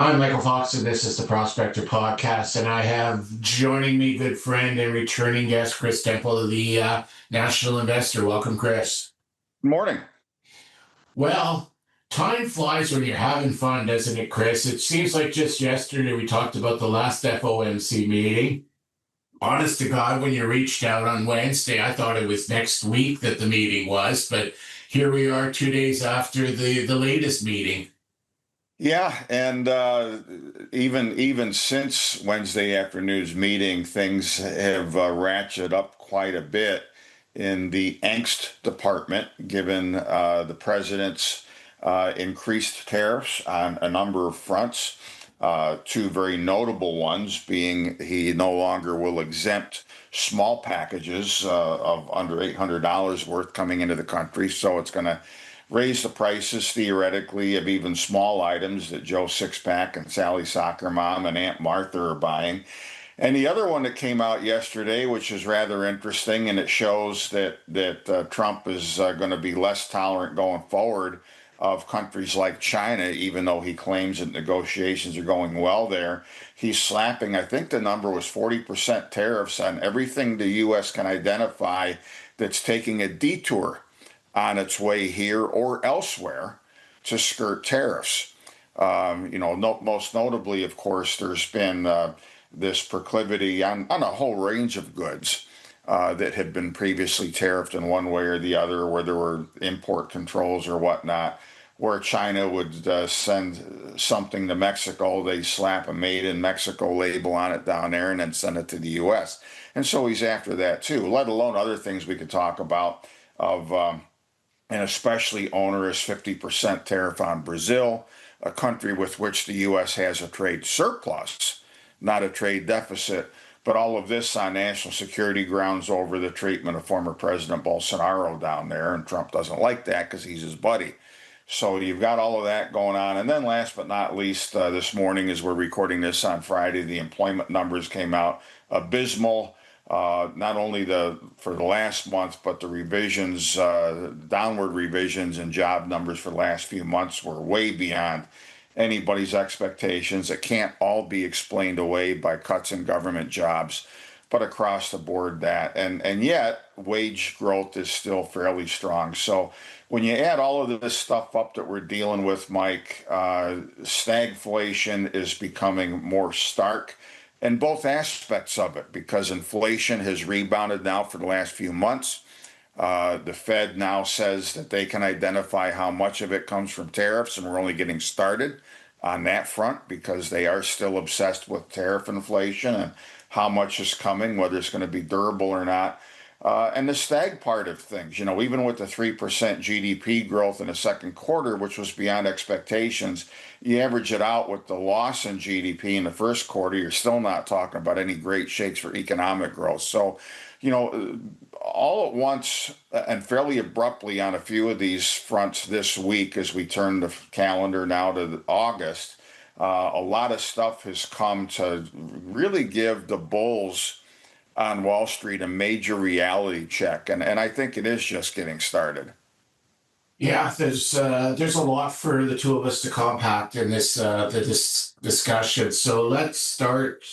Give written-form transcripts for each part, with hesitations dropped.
I'm Michael Fox, and this is the Prospector Podcast. And I have joining me good friend and returning guest, Chris Temple of the National Investor. Welcome, Chris. Morning. Well, time flies when you're having fun, doesn't it, Chris? It seems like just yesterday we talked about the last FOMC meeting. Honest to God, when you reached out on Wednesday, I thought it was next week that the meeting was, but here we are 2 days after the latest meeting. Yeah, and even since Wednesday afternoon's meeting, things have ratcheted up quite a bit in the angst department, given the president's increased tariffs on a number of fronts. Two very notable ones being he no longer will exempt small packages of under $800 worth coming into the country, so it's going to raise the prices theoretically of even small items that Joe Sixpack and Sally Soccer Mom and Aunt Martha are buying. And the other one that came out yesterday, which is rather interesting, and it shows that Trump is going to be less tolerant going forward of countries like China, even though he claims that negotiations are going well there. He's slapping, I think the number was 40% tariffs on everything the U.S. can identify that's taking a detour on its way here or elsewhere to skirt tariffs. Most notably, of course, there's been this proclivity on a whole range of goods that had been previously tariffed in one way or the other, where there were import controls or whatnot, where China would send something to Mexico, they slap a made in Mexico label on it down there and then send it to the U.S. And so he's after that too, let alone other things we could talk about of an especially onerous 50% tariff on Brazil, a country with which the U.S. has a trade surplus, not a trade deficit. But all of this on national security grounds over the treatment of former President Bolsonaro down there, and Trump doesn't like that because he's his buddy. So you've got all of that going on. And then last but not least, this morning, as we're recording this on Friday, the employment numbers came out abysmal. Not only for the last month, but the revisions, downward revisions in job numbers for the last few months were way beyond anybody's expectations. It can't all be explained away by cuts in government jobs, but across the board that. And yet, wage growth is still fairly strong. So when you add all of this stuff up that we're dealing with, Mike, stagflation is becoming more stark in both aspects of it, because inflation has rebounded now for the last few months. The Fed now says that they can identify how much of it comes from tariffs, and we're only getting started on that front because they are still obsessed with tariff inflation and how much is coming, whether it's going to be durable or not. And the stag part of things, even with the 3% GDP growth in the second quarter, which was beyond expectations, you average it out with the loss in GDP in the first quarter, you're still not talking about any great shakes for economic growth. So, all at once and fairly abruptly on a few of these fronts this week, as we turn the calendar now to August, a lot of stuff has come to really give the bulls on Wall Street a major reality check, and I think it is just getting started. Yeah, there's a lot for the two of us to compact in this discussion. So let's start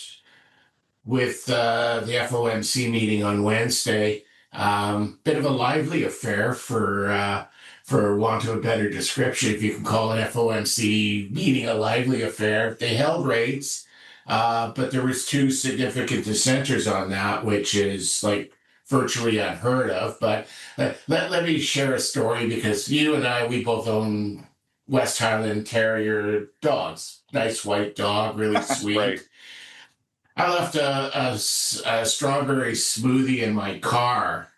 with the FOMC meeting on Wednesday. Bit of a lively affair for want of a better description, if you can call an FOMC meeting a lively affair. They held rates. But there was two significant dissenters on that, which is like virtually unheard of. But let me share a story, because you and I, we both own West Highland Terrier dogs. Nice white dog, really sweet. Right. I left a strawberry smoothie in my car,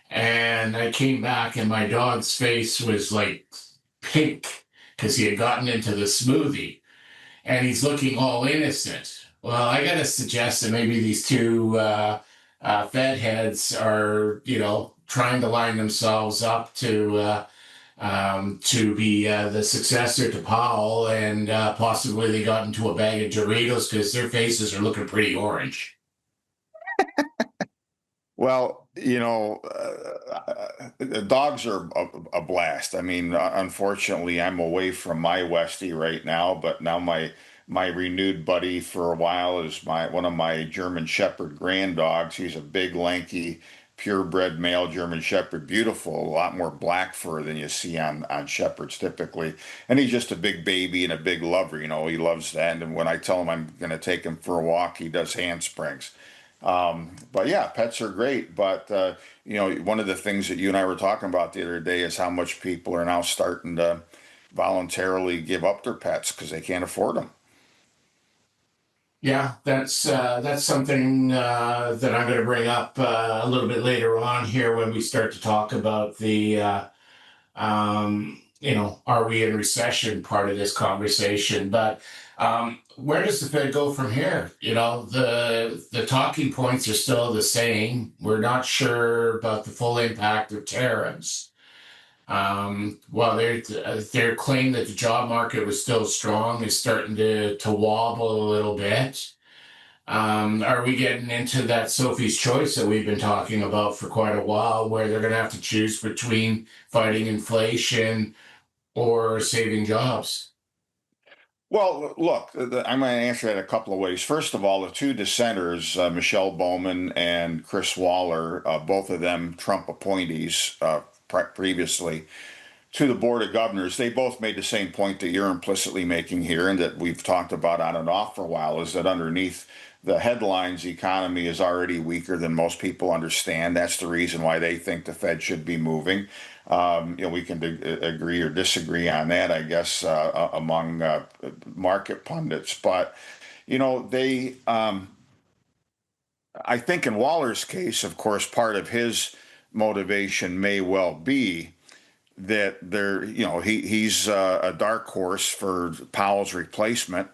and I came back and my dog's face was like pink because he had gotten into the smoothie. And he's looking all innocent. Well, I gotta suggest that maybe these two Fed heads are, trying to line themselves up to be the successor to Powell, and possibly they got into a bag of Doritos because their faces are looking pretty orange. Well, dogs are a blast. I mean, unfortunately, I'm away from my Westie right now, but now my my renewed buddy for a while is one of my German Shepherd grand dogs. He's a big, lanky, purebred male German Shepherd, beautiful, a lot more black fur than you see on Shepherds typically. And he's just a big baby and a big lover. He loves that. And when I tell him I'm going to take him for a walk, he does handsprings. But yeah, pets are great. But one of the things that you and I were talking about the other day is how much people are now starting to voluntarily give up their pets because they can't afford them. Yeah, that's something that I'm going to bring up a little bit later on here when we start to talk about the are we in recession part of this conversation. But where does the Fed go from here? The talking points are still the same. We're not sure about the full impact of tariffs. While their claim that the job market was still strong is starting to wobble a little bit. Are we getting into that Sophie's choice that we've been talking about for quite a while, where they're going to have to choose between fighting inflation or saving jobs? Well, look, I'm going to answer that a couple of ways. First of all, the two dissenters, Michelle Bowman and Chris Waller, both of them Trump appointees previously, to the Board of Governors, they both made the same point that you're implicitly making here and that we've talked about on and off for a while, is that underneath the headlines, the economy is already weaker than most people understand. That's the reason why they think the Fed should be moving. We can agree or disagree on that, I guess, among market pundits. But, they, I think in Waller's case, of course, part of his motivation may well be that he's a dark horse for Powell's replacement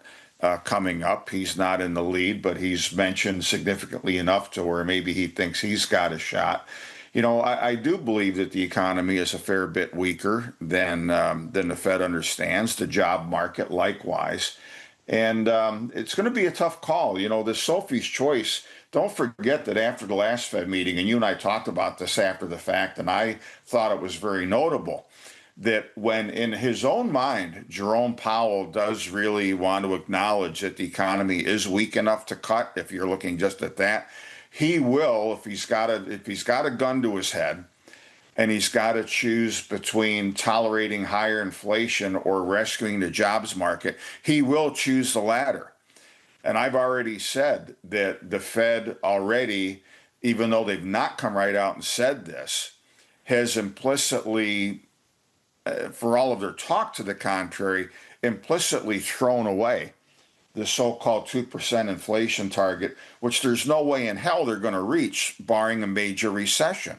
coming up. He's not in the lead, but he's mentioned significantly enough to where maybe he thinks he's got a shot. I do believe that the economy is a fair bit weaker than the Fed understands. The job market, likewise, and it's going to be a tough call. This Sophie's choice. Don't forget that after the last Fed meeting, and you and I talked about this after the fact, and I thought it was very notable that when in his own mind, Jerome Powell does really want to acknowledge that the economy is weak enough to cut, if you're looking just at that, he will, if he's got a gun to his head, and he's got to choose between tolerating higher inflation or rescuing the jobs market, he will choose the latter. And I've already said that the Fed already, even though they've not come right out and said this, has implicitly, for all of their talk to the contrary, implicitly thrown away the so-called 2% inflation target, which there's no way in hell they're going to reach, barring a major recession.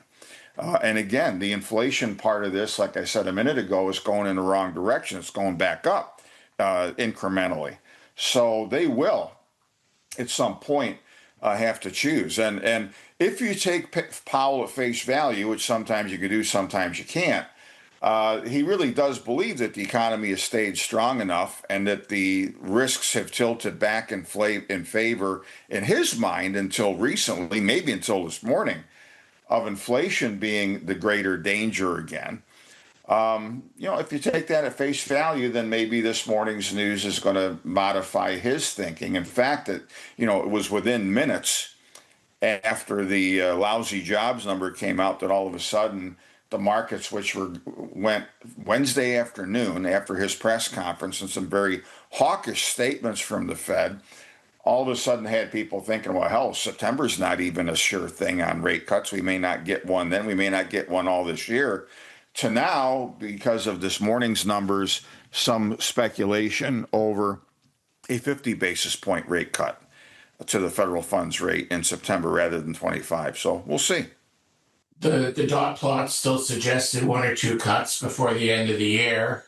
And again, the inflation part of this, like I said a minute ago, is going in the wrong direction. It's going back up incrementally. So they will, at some point, have to choose. And if you take Powell at face value, which sometimes you can do, sometimes you can't, he really does believe that the economy has stayed strong enough and that the risks have tilted back in favor, in his mind, until recently, maybe until this morning, of inflation being the greater danger again. If you take that at face value, then maybe this morning's news is going to modify his thinking. In fact, it was within minutes after the lousy jobs number came out that all of a sudden the markets, which went Wednesday afternoon after his press conference and some very hawkish statements from the Fed, all of a sudden had people thinking, well, hell, September's not even a sure thing on rate cuts. We may not get one then. We may not get one all this year. To now, because of this morning's numbers, some speculation over a 50 basis point rate cut to the federal funds rate in September rather than 25. So we'll see. The dot plot still suggested one or two cuts before the end of the year.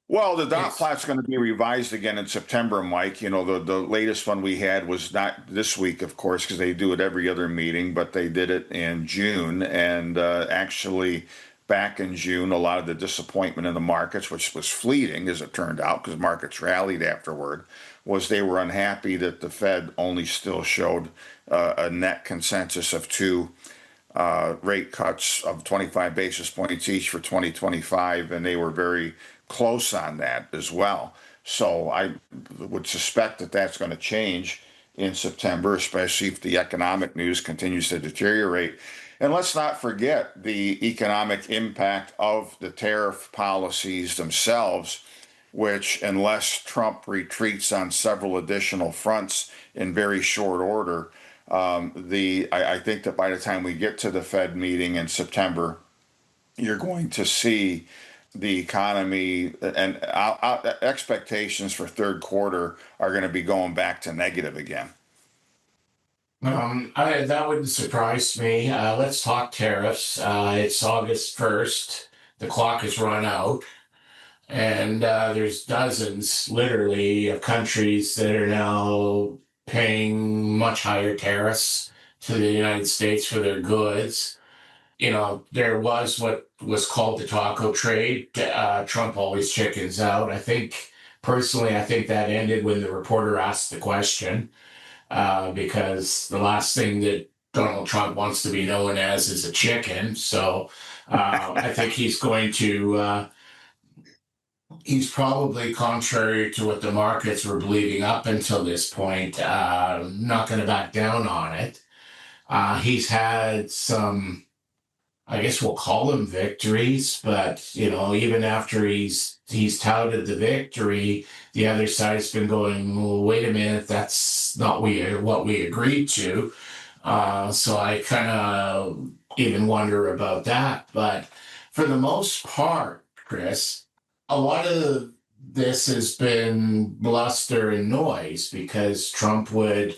Well, the dot plot's going to be revised again in September, Mike. The latest one we had was not this week, of course, because they do it every other meeting, but they did it in June. And actually, back in June, a lot of the disappointment in the markets, which was fleeting, as it turned out, because markets rallied afterward, was they were unhappy that the Fed only still showed a net consensus of two rate cuts of 25 basis points each for 2025, and they were very close on that as well. So I would suspect that that's going to change in September, especially if the economic news continues to deteriorate. And let's not forget the economic impact of the tariff policies themselves, which, unless Trump retreats on several additional fronts in very short order, I think that by the time we get to the Fed meeting in September, you're going to see the economy and expectations for third quarter are going to be going back to negative again. That wouldn't surprise me. Let's talk tariffs. It's August 1st. The clock has run out, and there's dozens, literally, of countries that are now paying much higher tariffs to the United States for their goods. There was what was called the taco trade. Trump always chickens out. Personally, I think that ended when the reporter asked the question, because the last thing that Donald Trump wants to be known as is a chicken. So I think he's probably, contrary to what the markets were believing up until this point, not going to back down on it. He's had some, I guess we'll call them victories, but even after he's touted the victory, the other side's been going, well, wait a minute, that's not what we agreed to. So I kind of even wonder about that. But for the most part, Chris, a lot of this has been bluster and noise because Trump would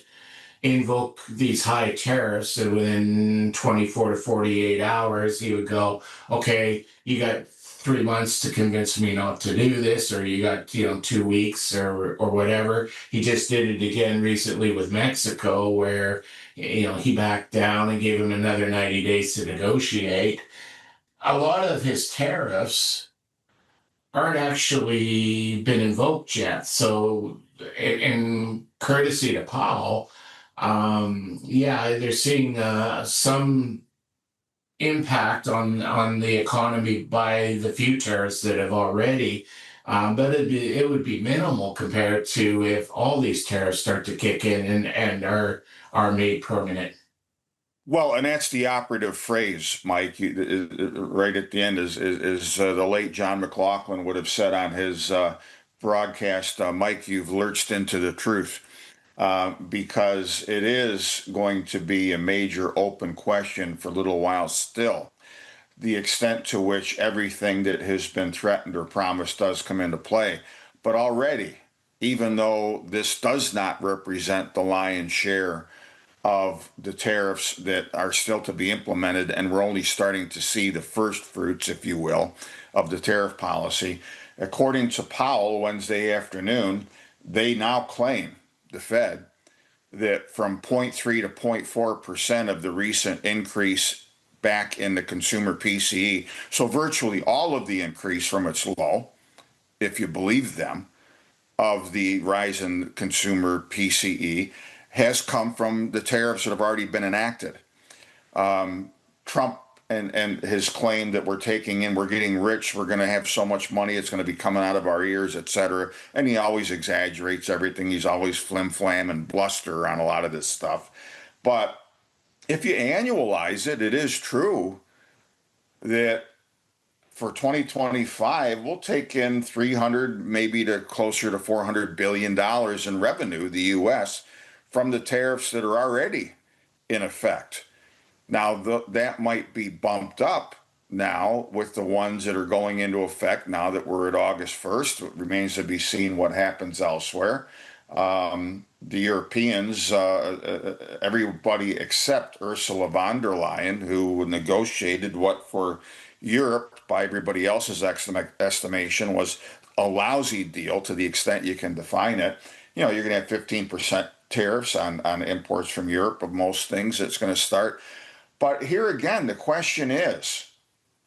invoke these high tariffs, and within 24 to 48 hours he would go, okay, you got 3 months to convince me not to do this, or you got 2 weeks or whatever. He just did it again recently with Mexico, where he backed down and gave him another 90 days to negotiate. A lot of his tariffs aren't actually been invoked yet. So, in courtesy to Powell, yeah, they're seeing some impact on the economy by the few tariffs that have already. But it would be minimal compared to if all these tariffs start to kick in and are made permanent. Well, and that's the operative phrase, Mike. Right at the end is the late John McLaughlin would have said on his broadcast, Mike, you've lurched into the truth. Because it is going to be a major open question for a little while still. The extent to which everything that has been threatened or promised does come into play. But already, even though this does not represent the lion's share of the tariffs that are still to be implemented, and we're only starting to see the first fruits, if you will, of the tariff policy, according to Powell Wednesday afternoon, they now claim, the Fed, that from 0.3 to 0.4% of the recent increase back in the consumer PCE, so virtually all of the increase from its low, if you believe them, of the rise in consumer PCE has come from the tariffs that have already been enacted. Trump and his claim that we're getting rich, we're going to have so much money, it's going to be coming out of our ears, etc. And he always exaggerates everything. He's always flim flam and bluster on a lot of this stuff. But if you annualize it, it is true that for 2025, we'll take in 300, maybe to closer to $400 billion in revenue, the U.S., from the tariffs that are already in effect. Now, that might be bumped up now with the ones that are going into effect now that we're at August 1st. It remains to be seen what happens elsewhere. The Europeans, everybody except Ursula von der Leyen, who negotiated what for Europe, by everybody else's estimation, was a lousy deal to the extent you can define it. You're going to have 15% tariffs on imports from Europe of most things. That's going to start. But here again, the question is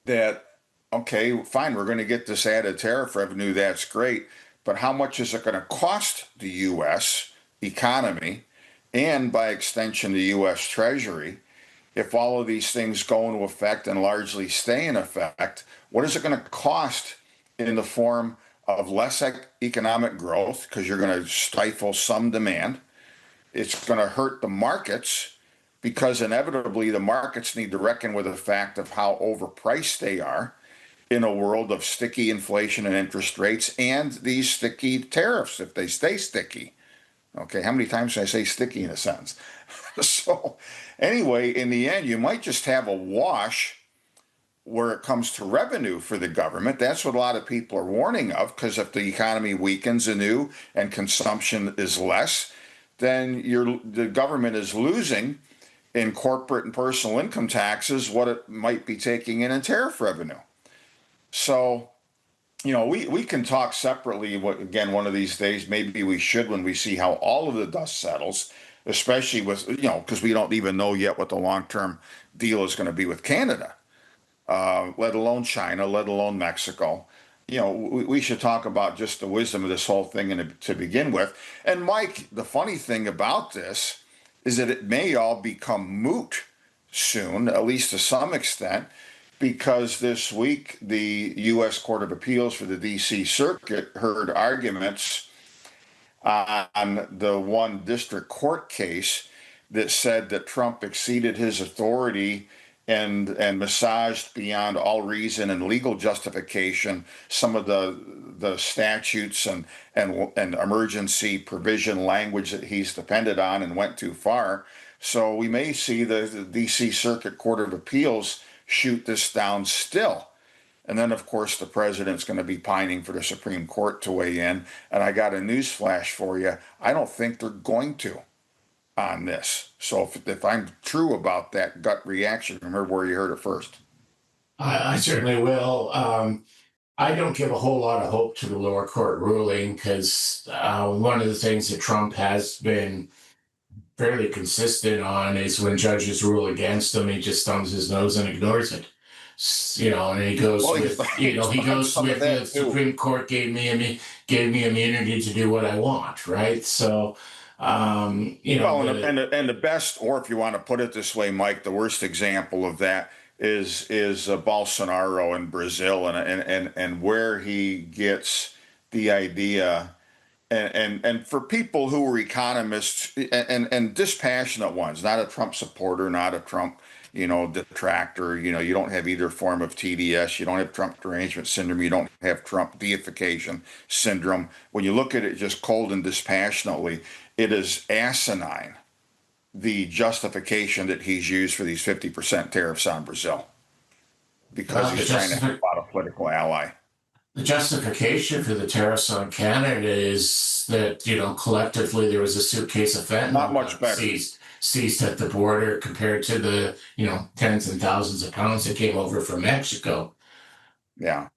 that, okay, fine, we're going to get this added tariff revenue. That's great. But how much is it going to cost the U.S. economy and by extension the U.S. Treasury if all of these things go into effect and largely stay in effect? What is it going to cost in the form of less economic growth because you're going to stifle some demand. It's going to hurt the markets because inevitably the markets need to reckon with the fact of how overpriced they are in a world of sticky inflation and interest rates and these sticky tariffs if they stay sticky. Okay, how many times can I say sticky in a sentence? So, anyway, in the end, you might just have a wash where it comes to revenue for the government. That's what a lot of people are warning of, because if the economy weakens anew and consumption is less, then the government is losing in corporate and personal income taxes what it might be taking in tariff revenue. So, we can talk separately. Again, one of these days, maybe we should when we see how all of the dust settles, especially with, because we don't even know yet what the long-term deal is going to be with Canada, let alone China, let alone Mexico. We should talk about just the wisdom of this whole thing to begin with. And Mike, the funny thing about this is that it may all become moot soon, at least to some extent, because this week the U.S. Court of Appeals for the D.C. Circuit heard arguments on the one district court case that said that Trump exceeded his authority and massaged beyond all reason and legal justification some of the statutes and emergency provision language that he's depended on and went too far. So we may see the D.C. Circuit Court of Appeals shoot this down still. And then, of course, the president's going to be pining for the Supreme Court to weigh in. And I got a news flash for you. I don't think they're going to on this. So if I'm true about that gut reaction, remember where you heard it first. I certainly will. I don't give a whole lot of hope to the lower court ruling because one of the things that Trump has been fairly consistent on is when judges rule against him, he just thumbs his nose and ignores it. And he goes Well, with, he goes with the Supreme Court gave me immunity to do what I want, right? So, and the best, or if you want to put it this way, Mike, the worst example of that is Bolsonaro in Brazil and where he gets the idea. And for people who were economists and dispassionate ones, not a Trump supporter, not a Trump, detractor, you don't have either form of TDS, you don't have Trump derangement syndrome, you don't have Trump deification syndrome. When you look at it just cold and dispassionately, it is asinine, the justification that he's used for these 50% tariffs on Brazil, because he's trying to help out a political ally. The justification for the tariffs on Canada is that, collectively there was a suitcase of fentanyl Not much better. seized at the border compared to the, tens and thousands of pounds that came over from Mexico. Yeah.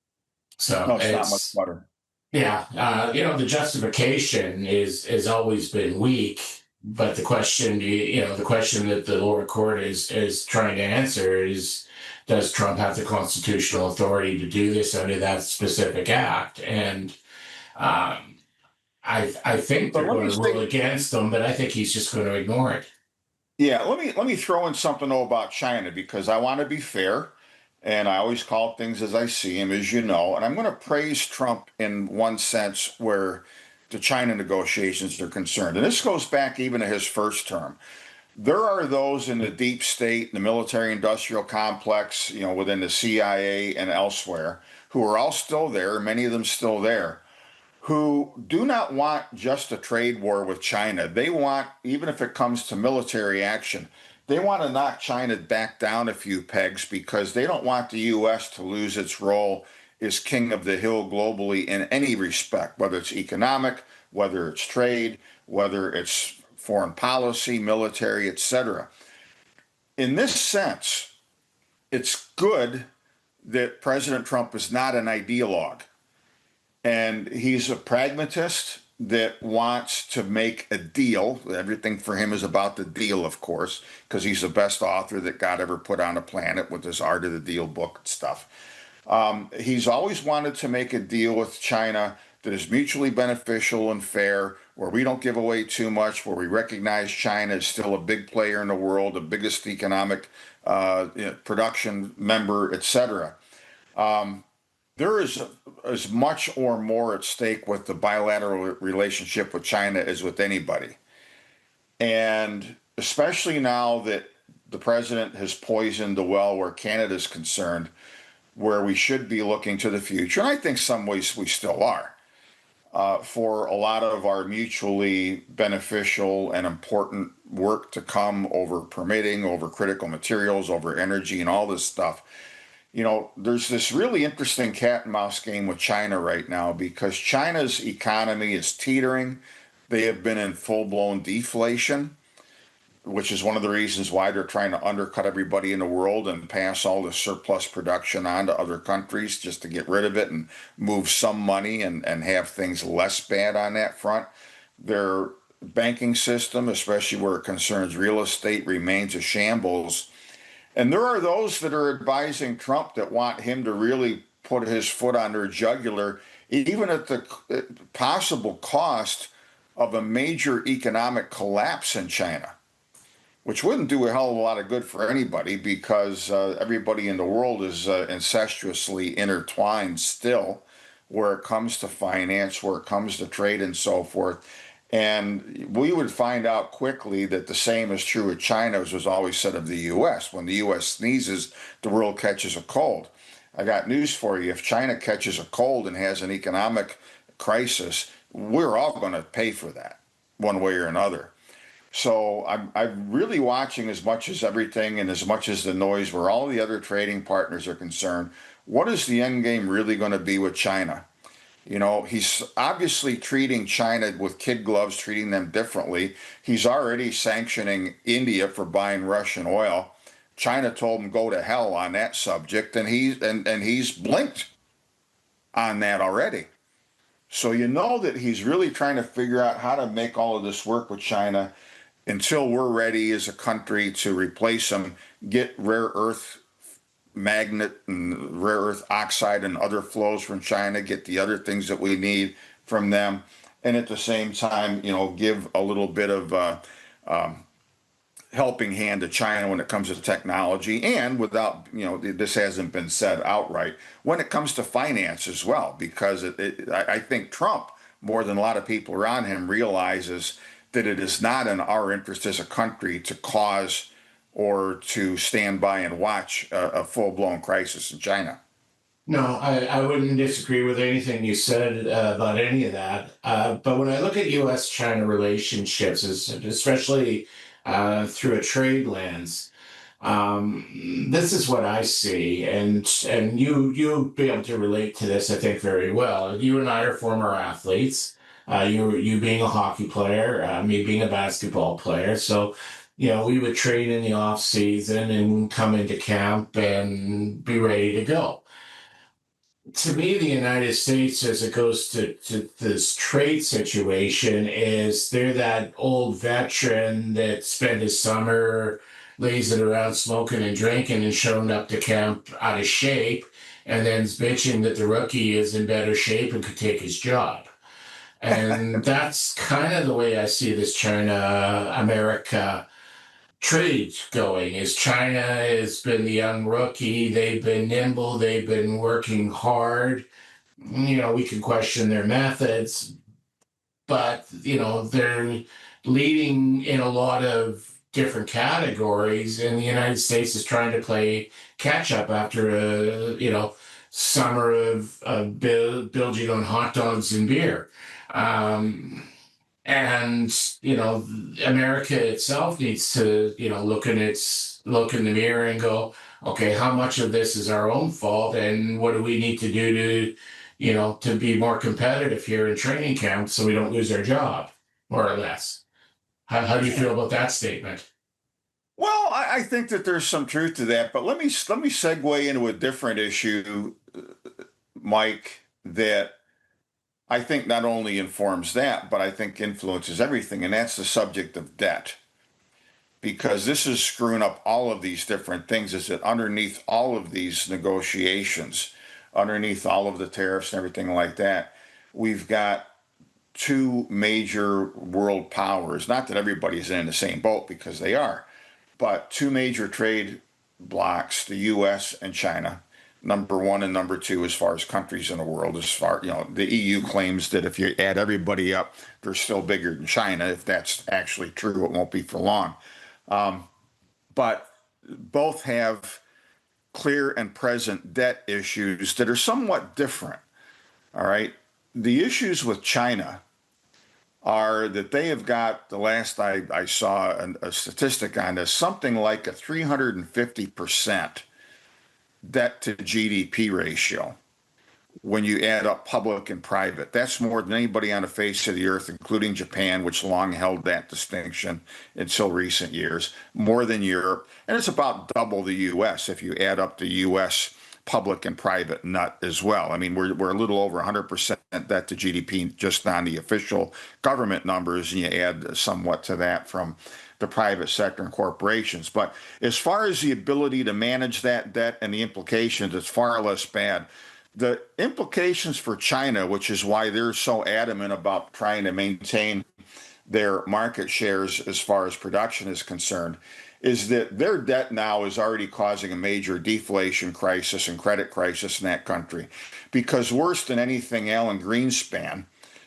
So no, it's not much better. Yeah. The justification has always been weak, but the question, the question that the lower court is trying to answer is, does Trump have the constitutional authority to do this under that specific act? And I think they're going to rule against him, but I think he's just going to ignore it. Yeah, let me throw in something about China, because I want to be fair, and I always call things as I see them, as you know. And I'm going to praise Trump in one sense where the China negotiations are concerned. And this goes back even to his first term. There are those in the deep state, the military industrial complex, within the CIA and elsewhere, who are all still there, many of them still there, who do not want just a trade war with China. They want, even if it comes to military action, they want to knock China back down a few pegs because they don't want the U.S. to lose its role as king of the hill globally in any respect, whether it's economic, whether it's trade, whether it's foreign policy, military, etc. In this sense, it's good that President Trump is not an ideologue. And he's a pragmatist that wants to make a deal. Everything for him is about the deal, of course, because he's the best author that God ever put on a planet with his Art of the Deal book and stuff. He's always wanted to make a deal with China that is mutually beneficial and fair, where we don't give away too much, where we recognize China is still a big player in the world, the biggest economic production member, etc. there is as much or more at stake with the bilateral relationship with China as with anybody. And especially now that the president has poisoned the well where Canada is concerned, where we should be looking to the future, and I think some ways we still are, for a lot of our mutually beneficial and important work to come over permitting, over critical materials, over energy, and all this stuff. There's this really interesting cat and mouse game with China right now because China's economy is teetering. They have been in full blown deflation, which is one of the reasons why they're trying to undercut everybody in the world and pass all the surplus production on to other countries just to get rid of it and move some money and have things less bad on that front. Their banking system, especially where it concerns real estate, remains a shambles. And there are those that are advising Trump that want him to really put his foot on their jugular, even at the possible cost of a major economic collapse in China, which wouldn't do a hell of a lot of good for anybody because everybody in the world is incestuously intertwined still, where it comes to finance, where it comes to trade and so forth. And we would find out quickly that the same is true of China, as was always said of the U.S. When the U.S. sneezes, the world catches a cold. I got news for you. If China catches a cold and has an economic crisis, we're all going to pay for that one way or another. So I'm really watching as much as everything and as much as the noise where all the other trading partners are concerned. What is the end game really going to be with China? He's obviously treating China with kid gloves, treating them differently. He's already sanctioning India for buying Russian oil. China told him go to hell on that subject, and he's blinked on that already. So you know that he's really trying to figure out how to make all of this work with China until we're ready as a country to replace them, get rare earth magnet and rare earth oxide and other flows from China, get the other things that we need from them, and at the same time, give a little bit of helping hand to China when it comes to technology, and without, this hasn't been said outright, when it comes to finance as well, because I think Trump, more than a lot of people around him, realizes that it is not in our interest as a country to cause or to stand by and watch a full-blown crisis in China. No, I wouldn't disagree with anything you said about any of that. But when I look at U.S.-China relationships, especially through a trade lens, this is what I see, and you'll be able to relate to this, I think, very well. You and I are former athletes. You being a hockey player, me being a basketball player. So, we would train in the off season and come into camp and be ready to go. To me, the United States, as it goes to this trade situation, is they're that old veteran that spent his summer lazing around smoking and drinking and showing up to camp out of shape and then bitching that the rookie is in better shape and could take his job. And that's kind of the way I see this China America trade going. Is China has been the young rookie. They've been nimble. They've been working hard. We can question their methods, but they're leading in a lot of different categories, and the United States is trying to play catch up after a summer of bilging on hot dogs and beer. And America itself needs to look in the mirror and go, okay, how much of this is our own fault, and what do we need to do to be more competitive here in training camp so we don't lose our job, more or less. How do you feel about that statement? Well, I think that there's some truth to that, but let me segue into a different issue, Mike, that I think not only informs that, but I think influences everything, and that's the subject of debt. Because this is screwing up all of these different things, is that underneath all of these negotiations, underneath all of the tariffs and everything like that, we've got two major world powers. Not that everybody's in the same boat, because they are, but two major trade blocs, the US and China. number one and number two as far as countries in the world. As far, the EU claims that if you add everybody up, they're still bigger than China. If that's actually true, it won't be for long. But both have clear and present debt issues that are somewhat different. All right. The issues with China are that they have got, the last I saw a statistic on this, something like a 350% debt to GDP ratio when you add up public and private. That's more than anybody on the face of the earth, including Japan, which long held that distinction until recent years, more than Europe. And it's about double the US if you add up the US public and private nut as well. I mean, we're a little over 100% debt to GDP just on the official government numbers, and you add somewhat to that from the private sector and corporations. But as far as the ability to manage that debt and the implications, it's far less bad. The implications for China, which is why they're so adamant about trying to maintain their market shares as far as production is concerned, is that their debt now is already causing a major deflation crisis and credit crisis in that country. Because worse than anything Alan Greenspan,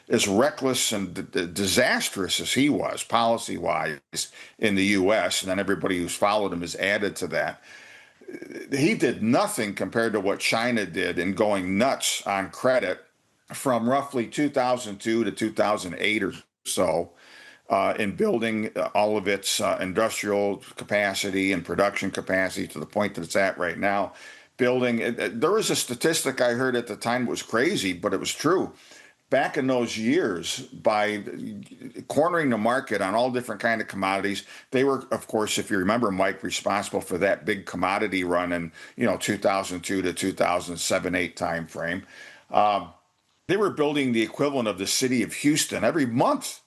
as reckless and disastrous as he was policy-wise in the U.S., and then everybody who's followed him has added to that, he did nothing compared to what China did in going nuts on credit from roughly 2002 to 2008 or so, in building all of its industrial capacity and production capacity to the point that it's at right now. There was a statistic I heard at the time that was crazy, but it was true. Back in those years, by cornering the market on all different kind of commodities, they were, of course, if you remember, Mike, responsible for that big commodity run in 2002 to 2007-8 time frame. They were building the equivalent of the city of Houston every month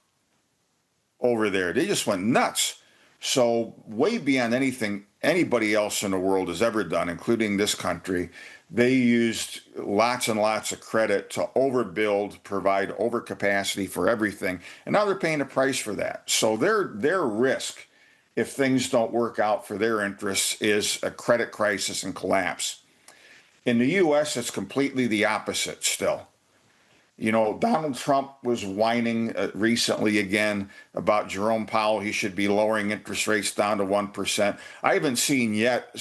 over there. They just went nuts. So way beyond anything anybody else in the world has ever done, including this country, they used lots and lots of credit to overbuild, provide overcapacity for everything, and now they're paying a price for that. So their risk, if things don't work out for their interests, is a credit crisis and collapse. In the U.S., it's completely the opposite still. Donald Trump was whining recently again about Jerome Powell. He should be lowering interest rates down to 1%. I haven't seen yet,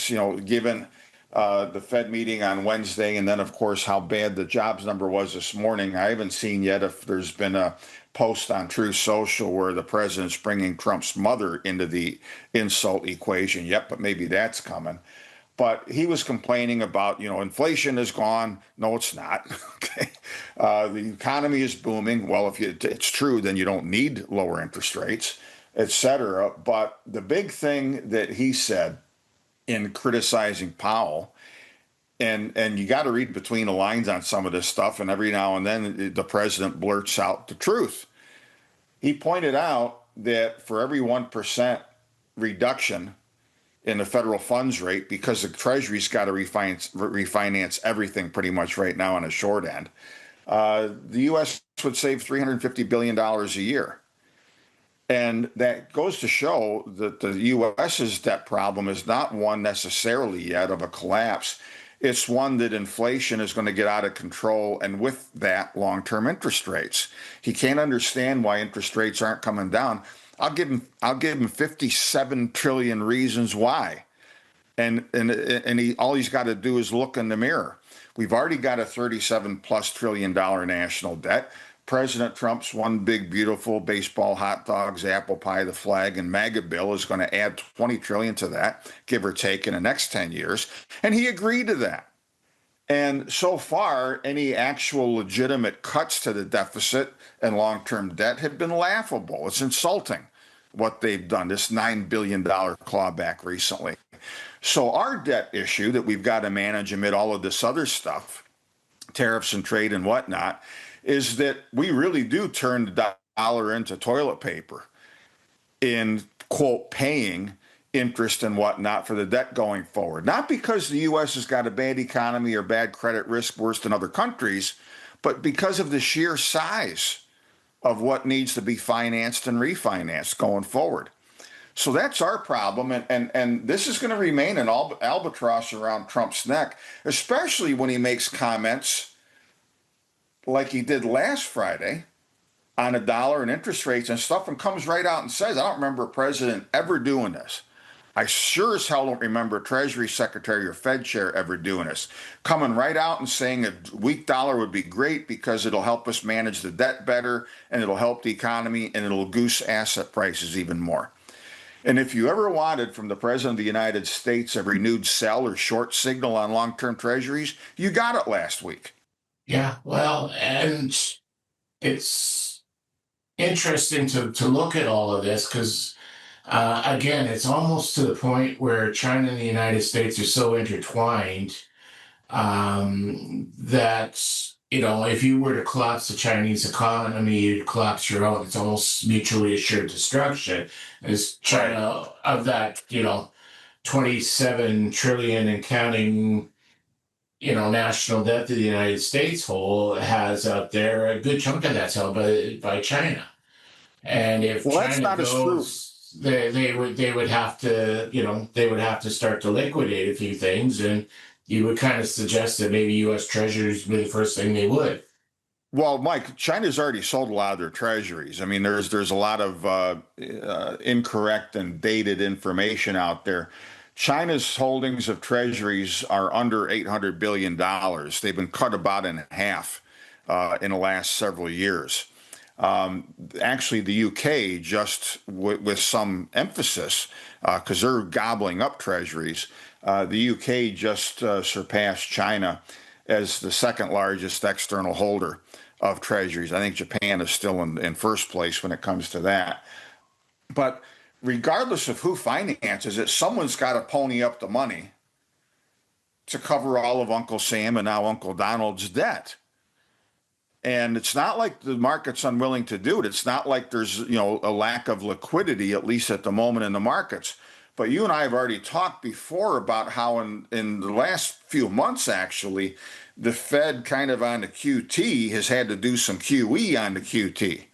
given the Fed meeting on Wednesday, and then, of course, how bad the jobs number was this morning. I haven't seen yet if there's been a post on Truth Social where the president's bringing Trump's mother into the insult equation yet, but maybe that's coming. But he was complaining about, inflation is gone. No, it's not. Okay, the economy is booming. Well, if it's true, then you don't need lower interest rates, et cetera. But the big thing that he said in criticizing Powell, and you got to read between the lines on some of this stuff, and every now and then the president blurts out the truth. He pointed out that for every 1% reduction in the federal funds rate, because the Treasury's got to refinance everything pretty much right now on the short end, the U.S. would save $350 billion a year. And that goes to show that the U.S.'s debt problem is not one necessarily yet of a collapse. It's one that inflation is going to get out of control, and with that, long-term interest rates. He can't understand why interest rates aren't coming down. I'll give him 57 trillion reasons why. And all he's got to do is look in the mirror. We've already got a $37+ trillion national debt. President Trump's one big, beautiful baseball, hot dogs, apple pie, the flag, and MAGA bill is going to add 20 trillion to that, give or take, in the next 10 years. And he agreed to that. And so far, any actual legitimate cuts to the deficit and long-term debt have been laughable. It's insulting what they've done, this $9 billion clawback recently. So our debt issue that we've got to manage amid all of this other stuff, tariffs and trade and whatnot, is that we really do turn the dollar into toilet paper in, quote, paying interest and whatnot for the debt going forward. Not because the U.S. has got a bad economy or bad credit risk worse than other countries, but because of the sheer size of what needs to be financed and refinanced going forward. So that's our problem, and this is going to remain an albatross around Trump's neck, especially when he makes comments like he did last Friday on a dollar and interest rates and stuff, and comes right out and says, I don't remember a president ever doing this. I sure as hell don't remember a Treasury Secretary or Fed Chair ever doing this. Coming right out and saying a weak dollar would be great because it'll help us manage the debt better and it'll help the economy and it'll goose asset prices even more. And if you ever wanted from the President of the United States a renewed sell or short signal on long term treasuries, you got it last week. Yeah, well, and it's interesting to look at all of this because, again, it's almost to the point where China and the United States are so intertwined that, if you were to collapse the Chinese economy, you'd collapse your own. It's almost mutually assured destruction. As China, of that, 27 trillion and counting, national debt that the United States has out there, a good chunk of that's held by China. And if Well, that's China not as true. goes, they would have to, they would have to start to liquidate a few things, and you would kind of suggest that maybe U.S. Treasuries would be the first thing they would. Well, Mike, China's already sold a lot of their treasuries. I mean, there's a lot of incorrect and dated information out there. China's holdings of treasuries are under $800 billion. They've been cut about in half in the last several years. Actually, the UK just with some emphasis because they're gobbling up treasuries. The UK just surpassed China as the second largest external holder of treasuries. I think Japan is still in first place when it comes to that. But regardless of who finances it, someone's got to pony up the money to cover all of Uncle Sam and now Uncle Donald's debt. And it's not like the market's unwilling to do it. It's not like there's, a lack of liquidity, at least at the moment in the markets. But you and I have already talked before about how in the last few months, actually, the Fed kind of on the QT has had to do some QE on the QT,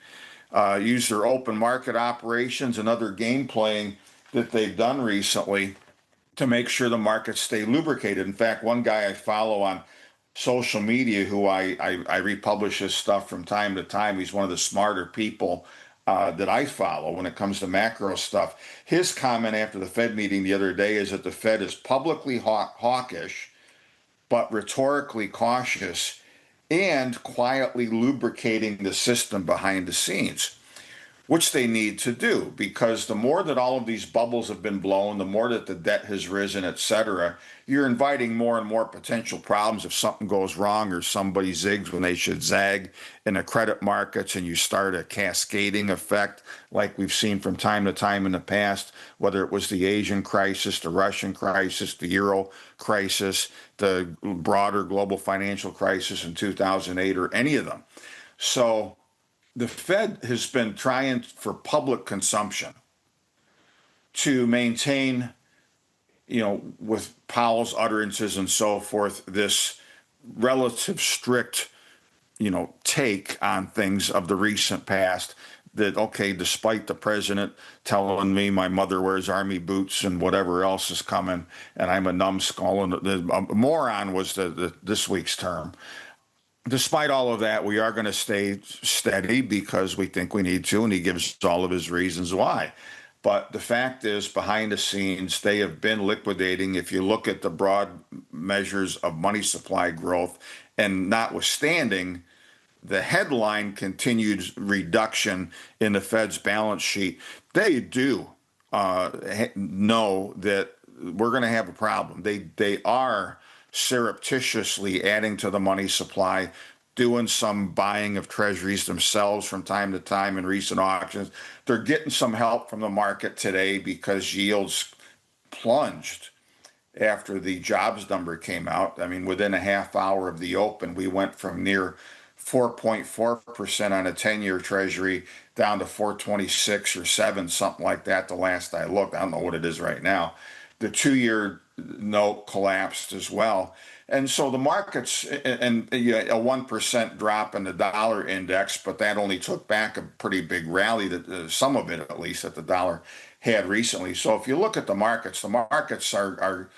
use their open market operations and other game playing that they've done recently to make sure the markets stay lubricated. In fact, one guy I follow on social media who I republish his stuff from time to time. He's one of the smarter people that I follow when it comes to macro stuff. His comment after the Fed meeting the other day is that the Fed is publicly hawkish, but rhetorically cautious and quietly lubricating the system behind the scenes, which they need to do because the more that all of these bubbles have been blown, the more that the debt has risen, et cetera, you're inviting more and more potential problems if something goes wrong or somebody zigs when they should zag in the credit markets and you start a cascading effect like we've seen from time to time in the past, whether it was the Asian crisis, the Russian crisis, the Euro crisis, the broader global financial crisis in 2008, or any of them. So the Fed has been trying for public consumption to maintain, with Powell's utterances and so forth, this relative strict, take on things of the recent past. That, okay, despite the president telling me my mother wears army boots and whatever else is coming, and I'm a numbskull, and a moron was this week's term. Despite all of that, we are going to stay steady because we think we need to, and he gives all of his reasons why. But the fact is, behind the scenes, they have been liquidating. If you look at the broad measures of money supply growth, and notwithstanding the headline continued reduction in the Fed's balance sheet, they do know that we're going to have a problem. They are surreptitiously adding to the money supply, doing some buying of treasuries themselves from time to time in recent auctions. They're getting some help from the market today because yields plunged after the jobs number came out. I mean, within a half hour of the open, we went from near 4.4% on a 10-year treasury down to 4.26 or 7, something like that the last I looked. I don't know what it is right now. The 2-year note collapsed as well. And so the markets, and a 1% drop in the dollar index, but that only took back a pretty big rally, that some of it at least, that the dollar had recently. So if you look at the markets are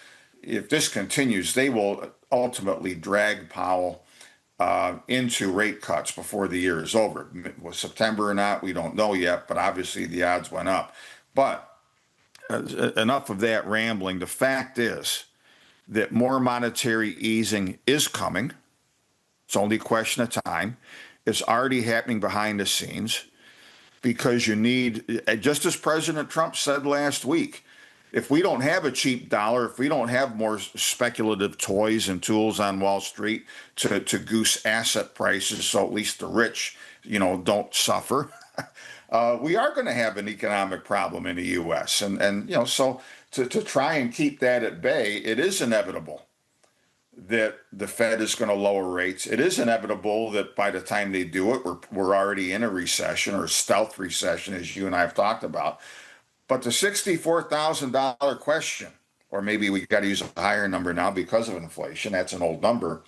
if this continues, they will ultimately drag Powell into rate cuts before the year is over. Was September or not, we don't know yet, but obviously the odds went up. But enough of that rambling. The fact is that more monetary easing is coming. It's only a question of time. It's already happening behind the scenes because you need, just as President Trump said last week, if we don't have a cheap dollar, if we don't have more speculative toys and tools on Wall Street to goose asset prices so at least the rich, don't suffer, we are going to have an economic problem in the U.S. And so to try and keep that at bay, it is inevitable that the Fed is going to lower rates. It is inevitable that by the time they do it, we're already in a recession or a stealth recession, as you and I have talked about. But the $64,000 question, or maybe we got to use a higher number now because of inflation, that's an old number,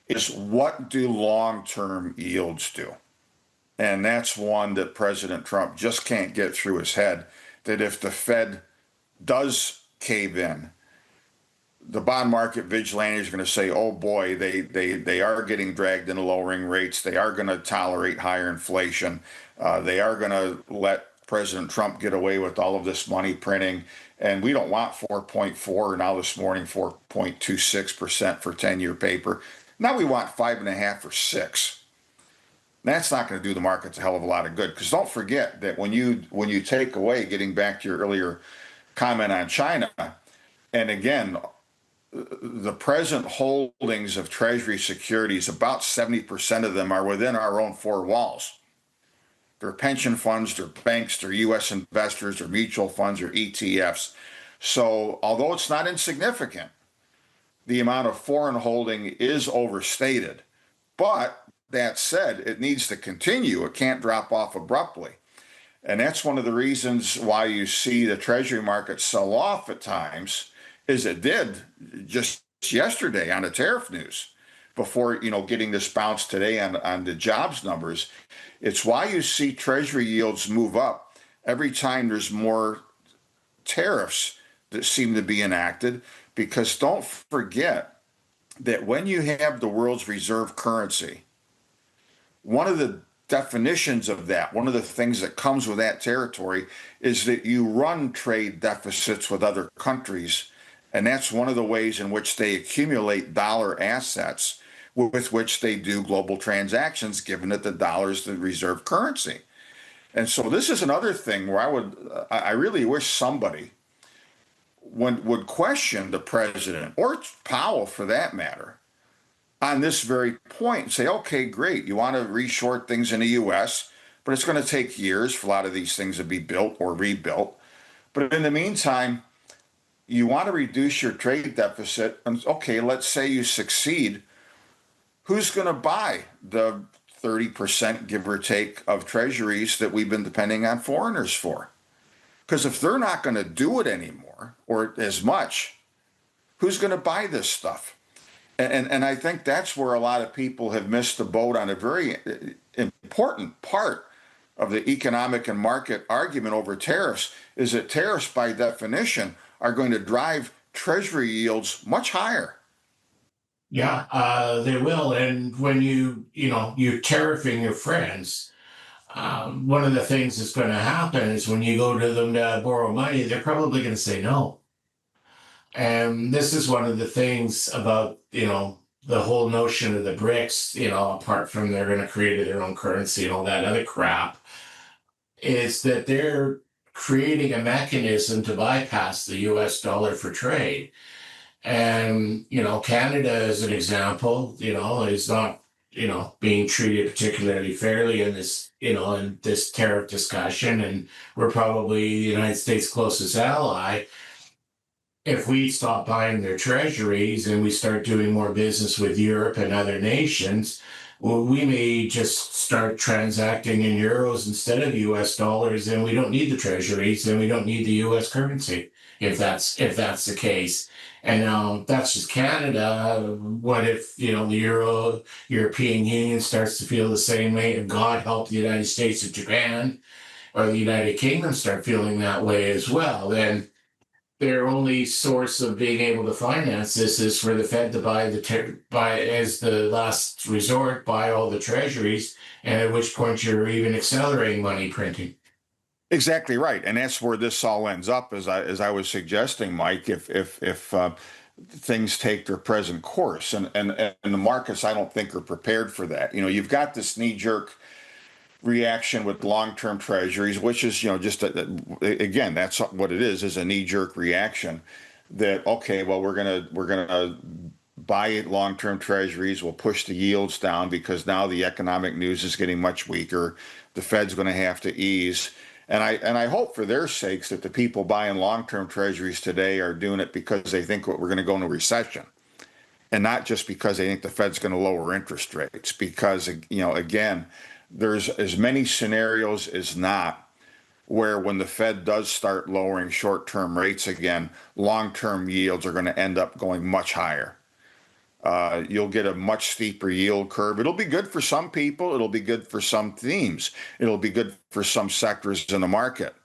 is what do long-term yields do? And that's one that President Trump just can't get through his head, that if the Fed does cave in, the bond market vigilantes are going to say, oh boy, they are getting dragged into lowering rates. They are going to tolerate higher inflation. They are going to let President Trump get away with all of this money printing. And we don't want 4.4, now this morning 4.26% for 10-year paper. Now we want 5.5 or 6. That's not going to do the markets a hell of a lot of good, because don't forget that when you take away, getting back to your earlier comment on China, and again, the present holdings of Treasury securities, about 70% of them are within our own four walls. They're pension funds, they're banks, they're U.S. investors, they're mutual funds, or ETFs. So although it's not insignificant, the amount of foreign holding is overstated. But that said, it needs to continue. It can't drop off abruptly. And that's one of the reasons why you see the Treasury market sell off at times, is it did just yesterday on the tariff news before, getting this bounce today on the jobs numbers. It's why you see Treasury yields move up every time there's more tariffs that seem to be enacted, because don't forget that when you have the world's reserve currency, one of the definitions of that, one of the things that comes with that territory, is that you run trade deficits with other countries. And that's one of the ways in which they accumulate dollar assets with which they do global transactions, given that the dollar is the reserve currency. And so this is another thing where I really wish somebody would question the president, or Powell for that matter, on this very point and say, okay, great, you want to reshort things in the U.S., but it's going to take years for a lot of these things to be built or rebuilt. But in the meantime, you want to reduce your trade deficit, and okay, let's say you succeed. Who's going to buy the 30%, give or take, of treasuries that we've been depending on foreigners for? Because if they're not going to do it anymore, or as much, who's going to buy this stuff? And I think that's where a lot of people have missed the boat on a very important part of the economic and market argument over tariffs, is that tariffs, by definition, are going to drive Treasury yields much higher. Yeah, they will. And when you're tariffing your friends, one of the things that's going to happen is when you go to them to borrow money, they're probably going to say no. And this is one of the things about, the whole notion of the BRICS, apart from they're going to create their own currency and all that other crap, is that they're creating a mechanism to bypass the US dollar for trade. And, Canada, as an example, is not, being treated particularly fairly in this, in this tariff discussion. And we're probably the United States' closest ally. If we stop buying their treasuries and we start doing more business with Europe and other nations, well, we may just start transacting in euros instead of US dollars, and we don't need the treasuries and we don't need the US currency if that's the case. And now that's just Canada. What if, the European Union starts to feel the same way, and God help the United States and Japan, or the United Kingdom start feeling that way as well, then their only source of being able to finance this is for the Fed to buy as the last resort, buy all the treasuries, and at which point you're even accelerating money printing. Exactly right, and that's where this all ends up, as I was suggesting, Mike. If things take their present course, and the markets, I don't think are prepared for that. You've got this knee jerk reaction with long-term treasuries, which is, just again, that's what it is a knee-jerk reaction that, okay, well, we're gonna buy long-term treasuries, we'll push the yields down because now the economic news is getting much weaker. The Fed's going to have to ease. And I hope for their sakes that the people buying long-term treasuries today are doing it because they think we're going to go into recession, and not just because they think the Fed's going to lower interest rates. Because, again, there's as many scenarios as not where when the Fed does start lowering short-term rates again, long-term yields are going to end up going much higher. You'll get a much steeper yield curve. It'll be good for some people. It'll be good for some themes. It'll be good for some sectors in the market.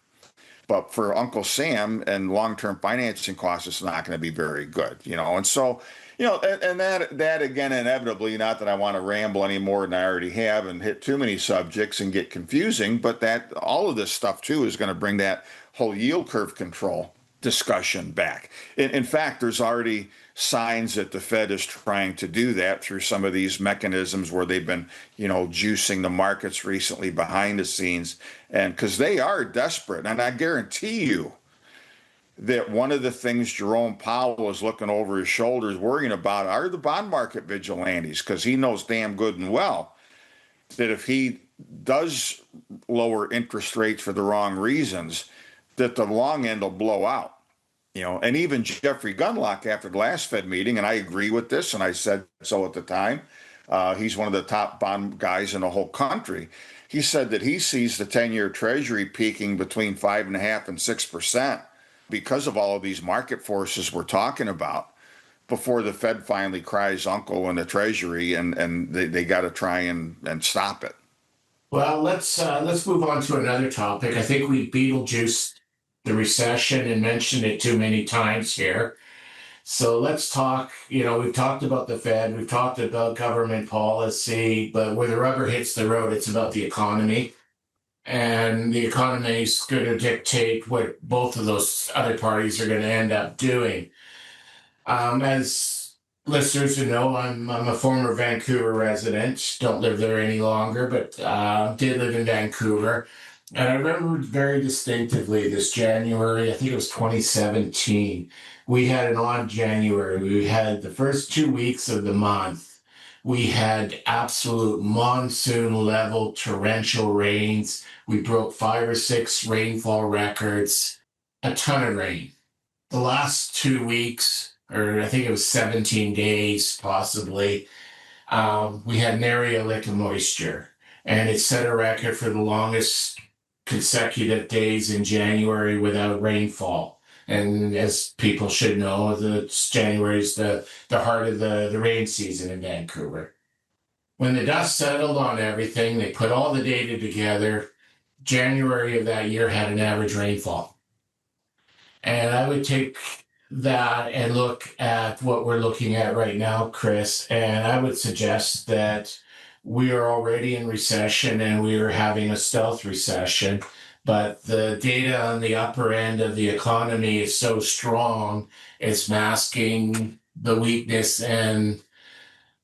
But for Uncle Sam and long-term financing costs, it's not going to be very good, And so, and that again, inevitably, not that I want to ramble any more than I already have and hit too many subjects and get confusing, but that all of this stuff too is going to bring that whole yield curve control discussion back. In fact, there's already signs that the Fed is trying to do that through some of these mechanisms where they've been, juicing the markets recently behind the scenes, and because they are desperate. And I guarantee you that one of the things Jerome Powell is looking over his shoulders, worrying about, are the bond market vigilantes, because he knows damn good and well that if he does lower interest rates for the wrong reasons, that the long end will blow out. And even Jeffrey Gundlach after the last Fed meeting, and I agree with this, and I said so at the time, he's one of the top bond guys in the whole country. He said that he sees the 10-year Treasury peaking between 5.5% and 6% because of all of these market forces we're talking about before the Fed finally cries uncle in the Treasury, and they got to try and stop it. Well, let's move on to another topic. I think we Beetlejuiced the recession and mentioned it too many times here. So let's talk, we've talked about the Fed, we've talked about government policy, but where the rubber hits the road, it's about the economy. And the economy is going to dictate what both of those other parties are going to end up doing. As listeners who know, I'm a former Vancouver resident, don't live there any longer, but did live in Vancouver. And I remember very distinctively this January, I think it was 2017, we had an odd January. We had the first 2 weeks of the month. We had absolute monsoon level torrential rains. We broke 5 or 6 rainfall records, a ton of rain. The last 2 weeks, or I think it was 17 days possibly, we had nary a lick of moisture. And it set a record for the longest consecutive days in January without rainfall. And as people should know, January is the heart of the rain season in Vancouver. When the dust settled on everything, they put all the data together. January of that year had an average rainfall. And I would take that and look at what we're looking at right now, Chris, and I would suggest that we are already in recession and we are having a stealth recession, but the data on the upper end of the economy is so strong, it's masking the weakness and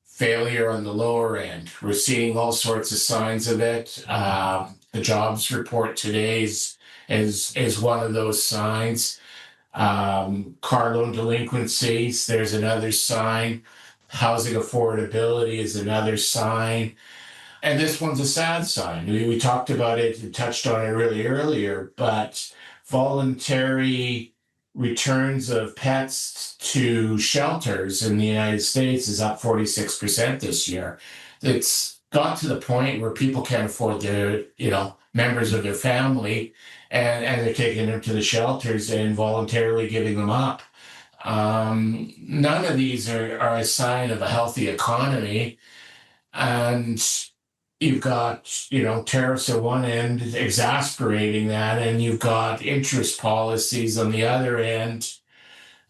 failure on the lower end. We're seeing all sorts of signs of it. The jobs report today is one of those signs. Car loan delinquencies, there's another sign. Housing affordability is another sign. And this one's a sad sign. We talked about it and touched on it really earlier, but voluntary returns of pets to shelters in the United States is up 46% this year. It's got to the point where people can't afford their, members of their family, and they're taking them to the shelters and voluntarily giving them up. None of these are a sign of a healthy economy. And you've got, tariffs at one end exasperating that, and you've got interest policies on the other end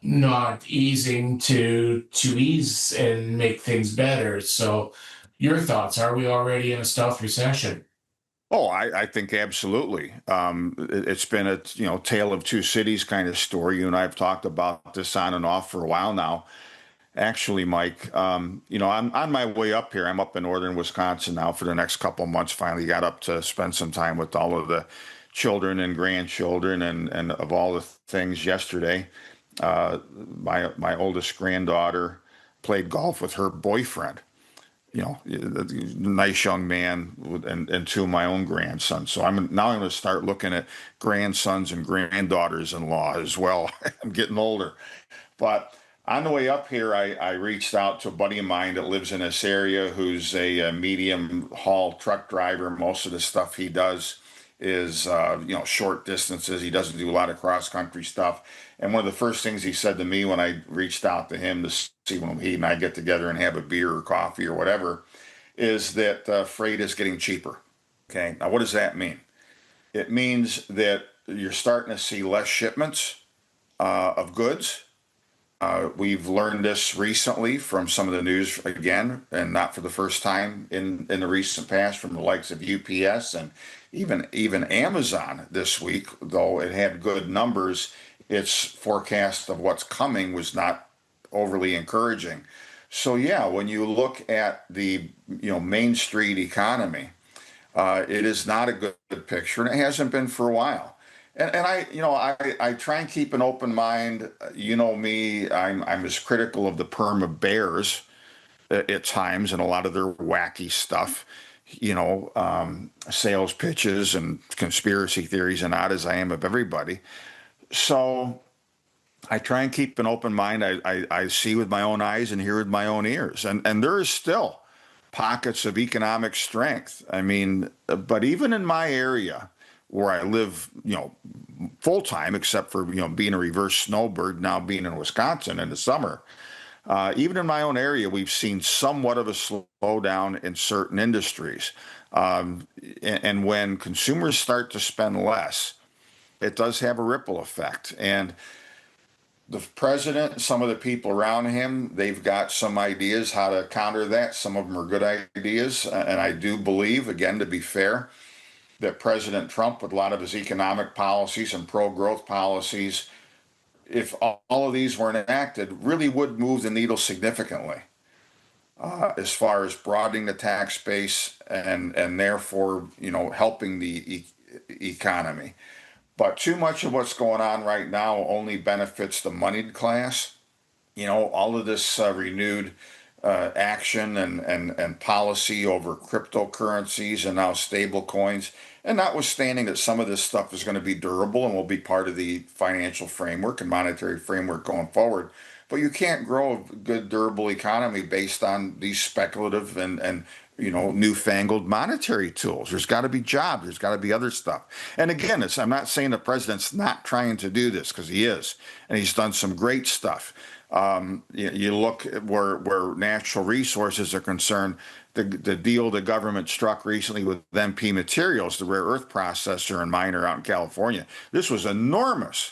not easing to ease and make things better. So your thoughts, are we already in a stealth recession? Oh, I think absolutely. It's been a tale of two cities kind of story. You and I have talked about this on and off for a while now. Actually, Mike, I'm on my way up here. I'm up in northern Wisconsin now for the next couple of months. Finally got up to spend some time with all of the children and grandchildren and of all the things yesterday. My oldest granddaughter played golf with her boyfriend, nice young man, and two of my own grandsons. So I'm going to start looking at grandsons and granddaughters-in-law as well. I'm getting older. But on the way up here, I reached out to a buddy of mine that lives in this area who's a medium haul truck driver. Most of the stuff he does is, short distances. He doesn't do a lot of cross country stuff. And one of the first things he said to me when I reached out to him to see when he and I get together and have a beer or coffee or whatever is that freight is getting cheaper. Okay. Now, what does that mean? It means that you're starting to see less shipments of goods. We've learned this recently from some of the news again, and not for the first time in the recent past from the likes of UPS and even Amazon this week, though it had good numbers, its forecast of what's coming was not overly encouraging. So yeah, when you look at the Main Street economy, it is not a good picture, and it hasn't been for a while. And I try and keep an open mind. You know me, I'm as critical of the perma bears at times and a lot of their wacky stuff, sales pitches and conspiracy theories and odd as I am of everybody. So I try and keep an open mind. I see with my own eyes and hear with my own ears. And there is still pockets of economic strength. I mean, but even in my area where I live, full time, except for, being a reverse snowbird, now being in Wisconsin in the summer, even in my own area, we've seen somewhat of a slowdown in certain industries. And when consumers start to spend less, it does have a ripple effect. And the president, some of the people around him, they've got some ideas how to counter that. Some of them are good ideas. And I do believe, again, to be fair, that President Trump, with a lot of his economic policies and pro-growth policies, if all of these were enacted, really would move the needle significantly as far as broadening the tax base and therefore, helping the economy. But too much of what's going on right now only benefits the moneyed class. All of this renewed action and policy over cryptocurrencies and now stable coins. And notwithstanding that some of this stuff is going to be durable and will be part of the financial framework and monetary framework going forward. But you can't grow a good durable economy based on these speculative and newfangled monetary tools. There's got to be jobs. There's got to be other stuff. And again, I'm not saying the president's not trying to do this, because he is, and he's done some great stuff. You look at where natural resources are concerned, the deal the government struck recently with MP Materials, the rare earth processor and miner out in California. This was enormous,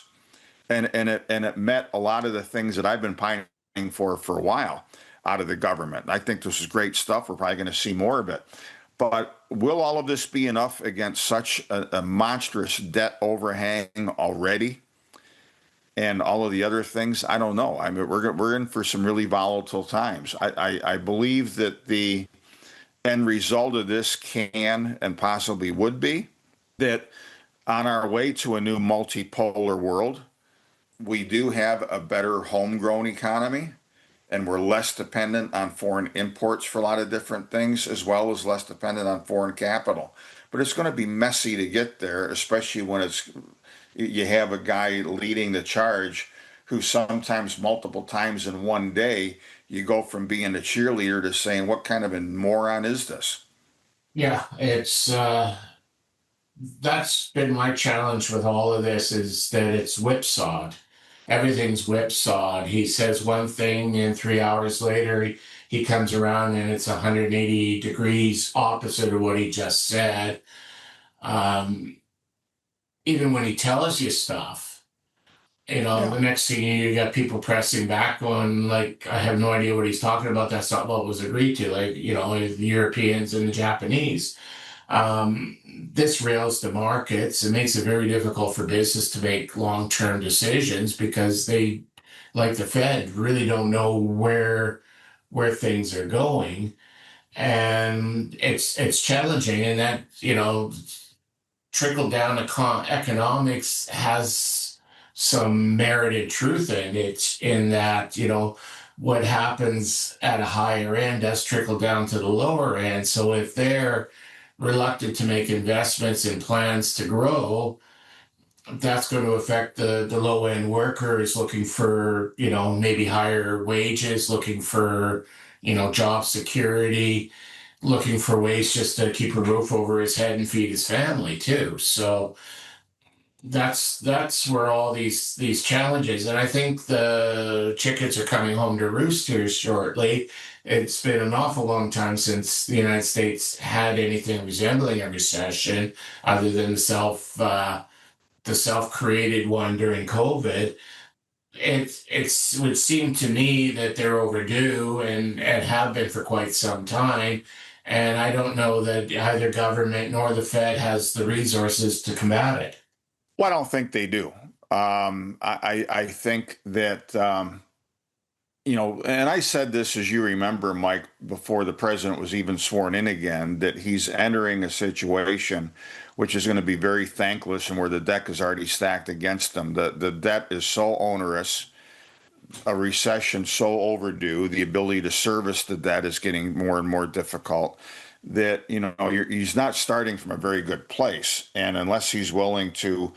and it met a lot of the things that I've been pining for a while out of the government. I think this is great stuff. We're probably going to see more of it. But will all of this be enough against such a monstrous debt overhang already? And all of the other things, I don't know. I mean, we're in for some really volatile times. I believe that the end result of this can and possibly would be that on our way to a new multipolar world, we do have a better homegrown economy, and we're less dependent on foreign imports for a lot of different things, as well as less dependent on foreign capital. But it's going to be messy to get there, especially when you have a guy leading the charge who sometimes multiple times in one day, you go from being a cheerleader to saying, what kind of a moron is this? Yeah, it's that's been my challenge with all of this, is that it's whipsawed. Everything's whipsawed. He says one thing and 3 hours later he comes around and it's 180 degrees opposite of what he just said. Um, Even when he tells you stuff, Yeah. the next thing you got people pressing back on, like, I have no idea what he's talking about. That's not what was agreed to. Like, the Europeans and the Japanese. This rails the markets. It makes it very difficult for business to make long-term decisions because they, like the Fed, really don't know where things are going, and it's challenging. And that trickle down economics has some merited truth in it, in that what happens at a higher end does trickle down to the lower end. So if they're reluctant to make investments in plans to grow, that's going to affect the low end workers looking for maybe higher wages, looking for job security, looking for ways just to keep a roof over his head and feed his family too. So that's where all these challenges, and I think the chickens are coming home to roost here shortly. It's been an awful long time since the United States had anything resembling a recession, other than the self-created one during COVID. It would seem to me that they're overdue, and have been for quite some time. And I don't know that either government nor the Fed has the resources to combat it. Well, I don't think they do. I think that, and I said this, as you remember, Mike, before the president was even sworn in again, that he's entering a situation which is going to be very thankless and where the deck is already stacked against him. The debt is so onerous, a recession so overdue, the ability to service the debt is getting more and more difficult, that he's not starting from a very good place. And unless he's willing to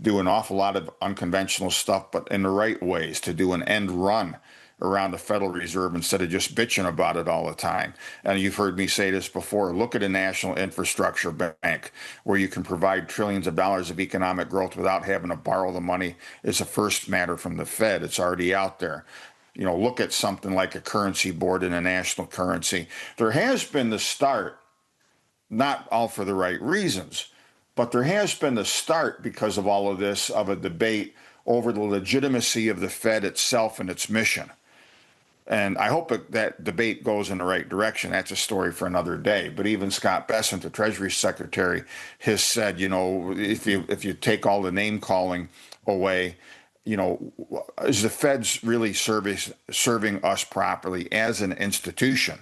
do an awful lot of unconventional stuff, but in the right ways, to do an end run around the Federal Reserve instead of just bitching about it all the time. And you've heard me say this before. Look at a national infrastructure bank where you can provide trillions of dollars of economic growth without having to borrow the money. It's a first matter from the Fed. It's already out there. Look at something like a currency board and a national currency. There has been the start, not all for the right reasons, but there has been the start, because of all of this, of a debate over the legitimacy of the Fed itself and its mission. And I hope that debate goes in the right direction. That's a story for another day. But even Scott Bessent, the Treasury Secretary, has said, if you take all the name calling away, is the Fed's really serving us properly as an institution?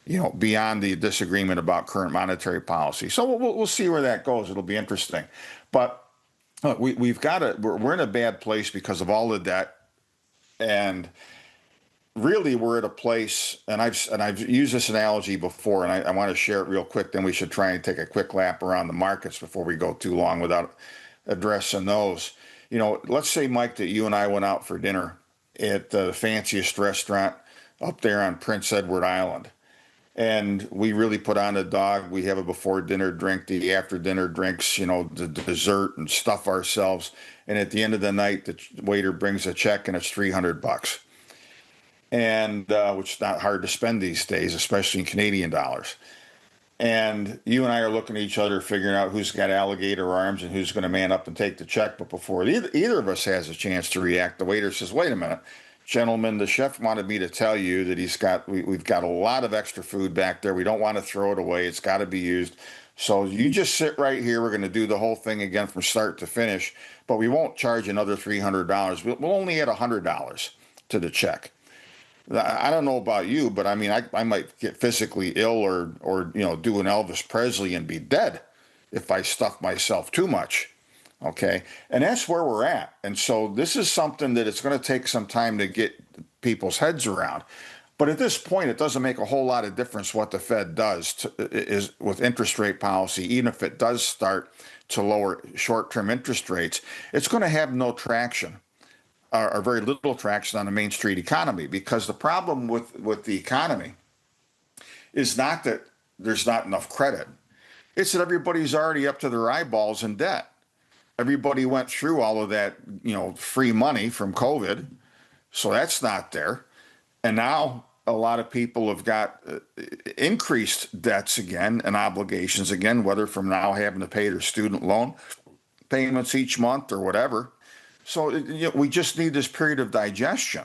Beyond the disagreement about current monetary policy. So we'll see where that goes. It'll be interesting. But we've got to. We're in a bad place because of all the debt, and really we're at a place, and I've used this analogy before, and I want to share it real quick. Then we should try and take a quick lap around the markets before we go too long without addressing those. Let's say, Mike, that you and I went out for dinner at the fanciest restaurant up there on Prince Edward Island. And we really put on a dog. We have a before dinner drink, the after dinner drinks, the dessert, and stuff ourselves. And at the end of the night, the waiter brings a check and it's $300, and which is not hard to spend these days, especially in Canadian dollars. And you and I are looking at each other, figuring out who's got alligator arms and who's going to man up and take the check. But before either of us has a chance to react, the waiter says, "Wait a minute. Gentlemen, the chef wanted me to tell you that we've got a lot of extra food back there. We don't want to throw it away. It's got to be used. So you just sit right here. We're going to do the whole thing again from start to finish, but we won't charge another $300. We'll only add $100 to the check." I don't know about you, but I mean, I might get physically ill or do an Elvis Presley and be dead if I stuff myself too much. Okay. And that's where we're at. And so this is something that it's going to take some time to get people's heads around. But at this point, it doesn't make a whole lot of difference what the Fed does is with interest rate policy. Even if it does start to lower short-term interest rates, it's going to have no traction or very little traction on the Main Street economy, because the problem with the economy is not that there's not enough credit. It's that everybody's already up to their eyeballs in debt. Everybody went through all of that, free money from COVID, so that's not there. And now a lot of people have got increased debts again and obligations again, whether from now having to pay their student loan payments each month or whatever. So we just need this period of digestion.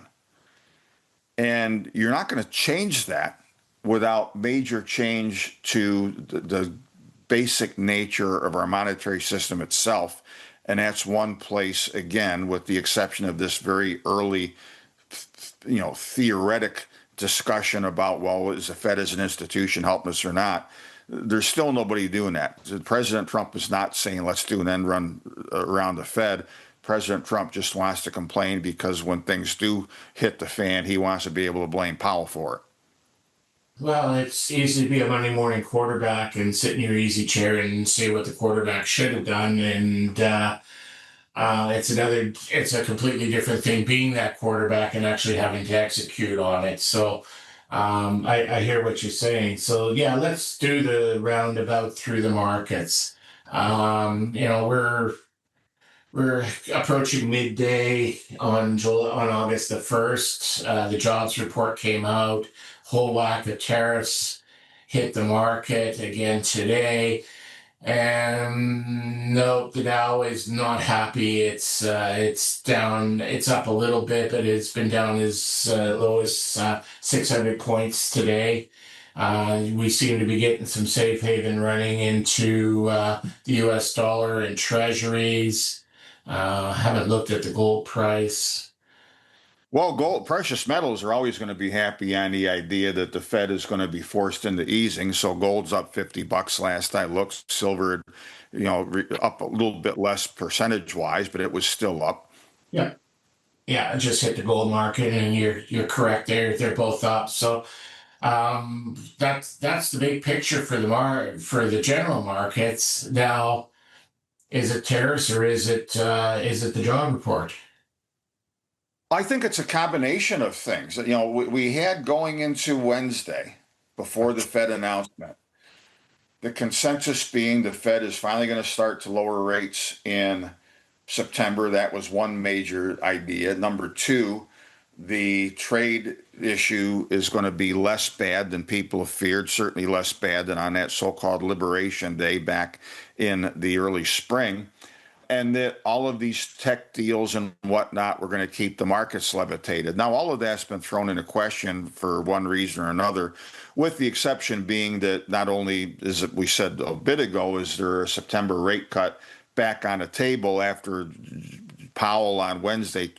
And you're not going to change that without major change to the basic nature of our monetary system itself. And that's one place, again, with the exception of this very early, theoretic discussion about, well, is the Fed as an institution helping us or not? There's still nobody doing that. President Trump is not saying let's do an end run around the Fed. President Trump just wants to complain because when things do hit the fan, he wants to be able to blame Powell for it. Well, it's easy to be a Monday morning quarterback and sit in your easy chair and say what the quarterback should have done. And it's a completely different thing being that quarterback and actually having to execute on it. So I hear what you're saying. So yeah, let's do the roundabout through the markets. We're approaching midday on August the 1st. The jobs report came out. Whole whack of tariffs hit the market again today. And nope, the Dow is not happy. It's down. It's up a little bit, but it's been down as low as 600 points today. We seem to be getting some safe haven running into the U.S. dollar and treasuries. Haven't looked at the gold price. Well, gold, precious metals are always going to be happy on the idea that the Fed is going to be forced into easing. So gold's up $50 last I looked. Silver, up a little bit less percentage wise, but it was still up. Yeah, yeah, I just hit the gold market, and you're correct. They're both up. So that's the big picture for the general markets. Now, is it tariffs or is it the job report? I think it's a combination of things. We had going into Wednesday before the Fed announcement, the consensus being the Fed is finally going to start to lower rates in September. That was one major idea. Number two, the trade issue is going to be less bad than people have feared, certainly less bad than on that so-called Liberation Day back in the early spring. And that all of these tech deals and whatnot were going to keep the markets levitated. Now, all of that's been thrown into question for one reason or another, with the exception being that not only, as we said a bit ago, is there a September rate cut back on the table after Powell on Wednesday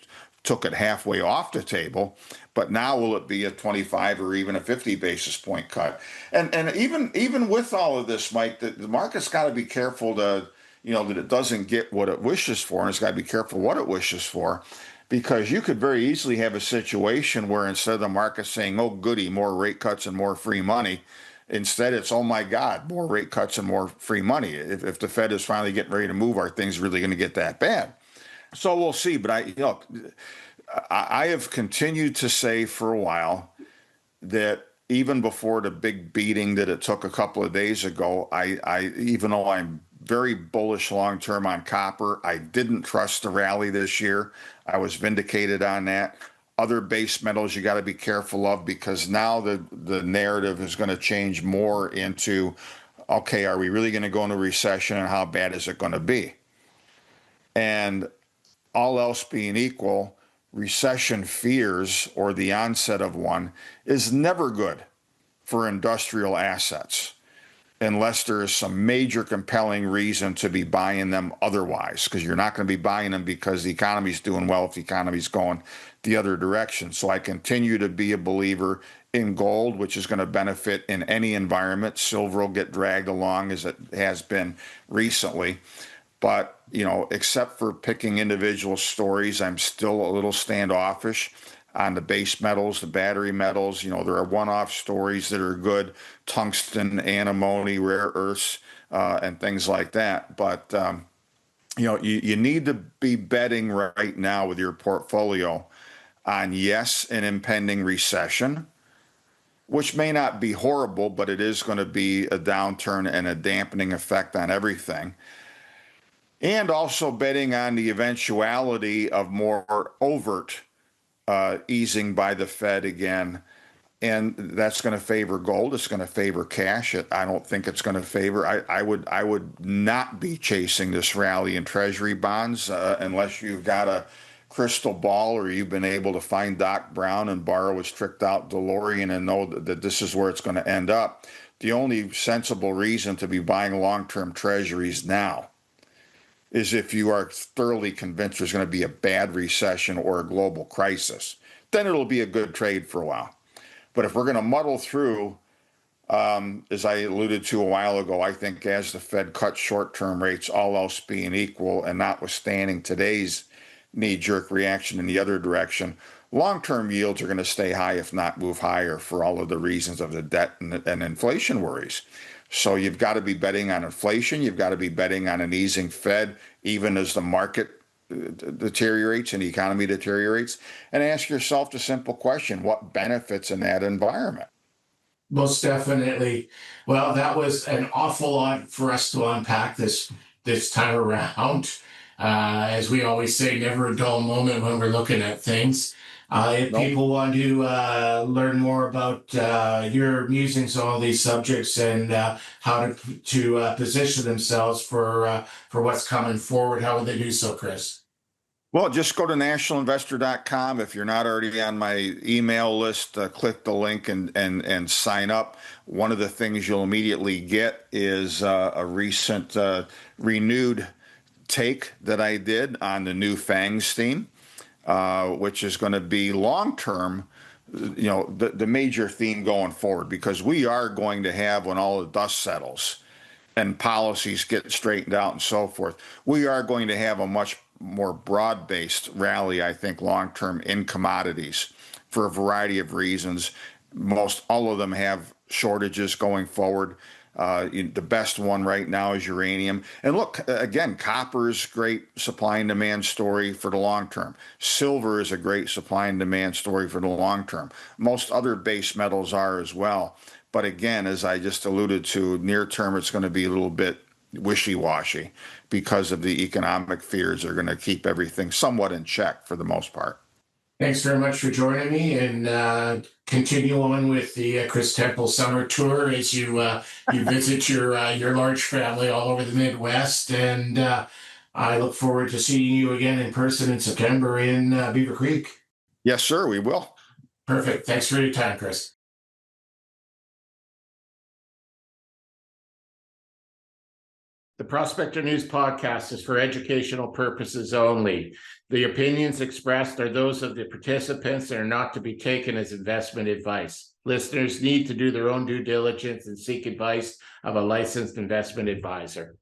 took it halfway off the table, but now will it be a 25 or even a 50 basis point cut? And even with all of this, Mike, the market's got to be careful that it doesn't get what it wishes for, and it's got to be careful what it wishes for, because you could very easily have a situation where instead of the market saying, oh, goody, more rate cuts and more free money, instead it's, oh, my God, more rate cuts and more free money. If the Fed is finally getting ready to move, are things really going to get that bad? So we'll see. But I have continued to say for a while that even before the big beating that it took a couple of days ago, I even though I'm very bullish long term on copper, I didn't trust the rally this year. I was vindicated on that. Other base metals you got to be careful of, because now the narrative is going to change more into, okay, are we really going to go into recession, and how bad is it going to be? And all else being equal, recession fears, or the onset of one, is never good for industrial assets unless there is some major compelling reason to be buying them otherwise, because you're not going to be buying them because the economy's doing well if the economy's going the other direction. So I continue to be a believer in gold, which is going to benefit in any environment. Silver will get dragged along as it has been recently. But, except for picking individual stories, I'm still a little standoffish on the base metals, the battery metals. There are one-off stories that are good, tungsten, antimony, rare earths, and things like that. But, you need to be betting right now with your portfolio on, yes, an impending recession, which may not be horrible, but it is going to be a downturn and a dampening effect on everything. And also betting on the eventuality of more overt easing by the Fed again and that's going to favor gold. It's going to favor cash. I don't think it's going to favor. I would not be chasing this rally in Treasury bonds unless you've got a crystal ball or you've been able to find Doc Brown and borrow his tricked out DeLorean and know that this is where it's going to end up. The only sensible reason to be buying long-term Treasuries now is if you are thoroughly convinced there's going to be a bad recession or a global crisis. Then it'll be a good trade for a while. But if we're going to muddle through, as I alluded to a while ago, I think as the Fed cuts short-term rates, all else being equal, and notwithstanding today's knee-jerk reaction in the other direction, long-term yields are going to stay high, if not move higher, for all of the reasons of the debt and inflation worries. So you've got to be betting on inflation. You've got to be betting on an easing Fed, even as the market deteriorates and the economy deteriorates, and ask yourself the simple question: what benefits in that environment? Most definitely. Well, that was an awful lot for us to unpack this time around. As we always say, never a dull moment when we're looking at things. If Nope. people want to learn more about your musings on all these subjects and how to position themselves for what's coming forward, how would they do so, Chris? Well, just go to nationalinvestor.com. If you're not already on my email list, click the link and sign up. One of the things you'll immediately get is a recent renewed take that I did on the new FANGs theme, which is going to be long-term, the major theme going forward, because we are going to have, when all the dust settles and policies get straightened out and so forth, we are going to have a much more broad-based rally, I think, long-term in commodities for a variety of reasons. Most all of them have shortages going forward. The best one right now is uranium. And look, again, copper is a great supply and demand story for the long term. Silver is a great supply and demand story for the long term. Most other base metals are as well. But again, as I just alluded to, near term, it's going to be a little bit wishy-washy because of the economic fears are going to keep everything somewhat in check for the most part. Thanks very much for joining me, and continue on with the Chris Temple summer tour as you visit your large family all over the Midwest. And I look forward to seeing you again in person in September in Beaver Creek. Yes, sir, we will. Perfect. Thanks for your time, Chris. The Prospector News podcast is for educational purposes only. The opinions expressed are those of the participants and are not to be taken as investment advice. Listeners need to do their own due diligence and seek advice of a licensed investment advisor.